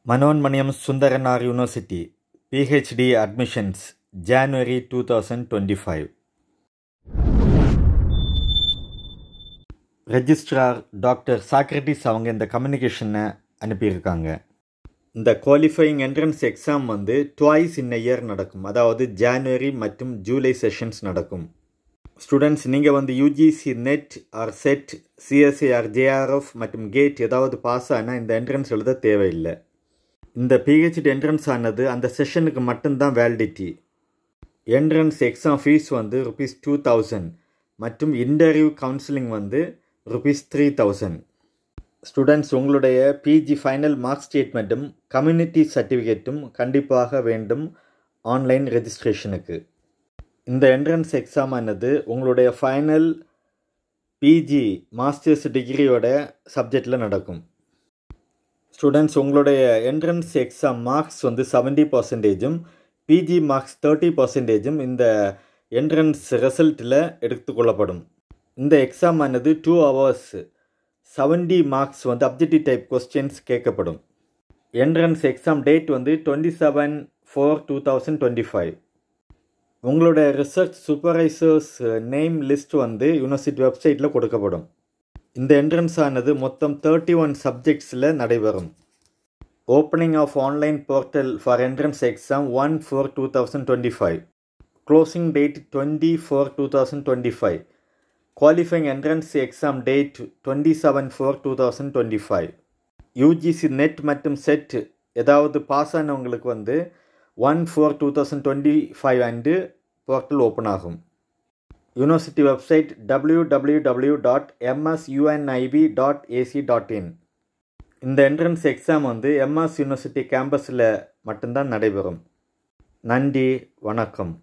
Manonmaniam Sundaranar University, PhD admissions, January 2025. Registrar Dr. Socrates அவங்க இந்த கம்யூனிகேஷனை அனுப்பியிருக்காங்க. இந்த குவாலிஃபையிங் என்ட்ரன்ஸ் எக்ஸாம் வந்து ட்வைஸ் இன் இயர் நடக்கும். அதாவது ஜான்வரி மற்றும் ஜூலை செஷன்ஸ் நடக்கும். ஸ்டூடெண்ட்ஸ் நீங்கள் வந்து UGC NET or SET CSA or JRF மற்றும் கேட் ஏதாவது பாஸ் ஆனால் இந்த என்ட்ரன்ஸ் எழுத தேவையில்லை. இந்த பிஹெச்டி என்ட்ரன்ஸ் ஆனது அந்த செஷனுக்கு மட்டும்தான் வேலிடிட்டி. என்ட்ரன்ஸ் எக்ஸாம் ஃபீஸ் வந்து ₹2000 மற்றும் இன்டர்வியூ கவுன்சிலிங் வந்து ₹3000. ஸ்டூடெண்ட்ஸ் உங்களுடைய பிஜி ஃபைனல் மார்க் ஸ்டேட்மெண்ட்டும் கம்யூனிட்டி சர்டிஃபிகேட்டும் கண்டிப்பாக வேண்டும் ஆன்லைன் ரெஜிஸ்ட்ரேஷனுக்கு. இந்த என்ட்ரன்ஸ் எக்ஸாம் ஆனது உங்களுடைய ஃபைனல் பிஜி மாஸ்டர்ஸ் டிகிரியோட சப்ஜெக்டில் நடக்கும். ஸ்டூடெண்ட்ஸ் உங்களுடைய என்ட்ரன்ஸ் எக்ஸாம் மார்க்ஸ் வந்து 70%, பிஜி மார்க்ஸ் 30% இந்த என்ட்ரன்ஸ் ரிசல்ட்டில் எடுத்துக்கொள்ளப்படும். இந்த எக்ஸாம் ஆனது 2 hours 70 மார்க்ஸ் வந்து அப்ஜெக்டிவ் டைப் கொஸ்டின்ஸ் கேட்கப்படும். என்ட்ரன்ஸ் எக்ஸாம் டேட் வந்து 27/4/2025. உங்களுடைய ரிசர்ச் சூப்பர்வைசர்ஸ் நேம் லிஸ்ட் வந்து யூனிவர்சிட்டி வெப்சைட்டில் கொடுக்கப்படும். இந்த என்ட்ரன்ஸ் ஆனது மொத்தம் 31 சப்ஜெக்ட்ஸில் நடைபெறும். Opening of online portal for entrance exam 1/4/2025. Closing date 20/4/2025. Qualifying entrance exam date 27/4/2025. UGC NET மற்றும் செட் ஏதாவது பாஸ் ஆனவங்களுக்கு வந்து 1/4/2025 அன்று போர்ட்டல் ஓப்பன் ஆகும். University website www.msunib.ac.in. இந்த என்ட்ரன்ஸ் எக்ஸாம் வந்து எம்எஸ் யூனிவர்சிட்டி கேம்பஸில் மட்டும்தான் நடைபெறும். நன்றி, வணக்கம்.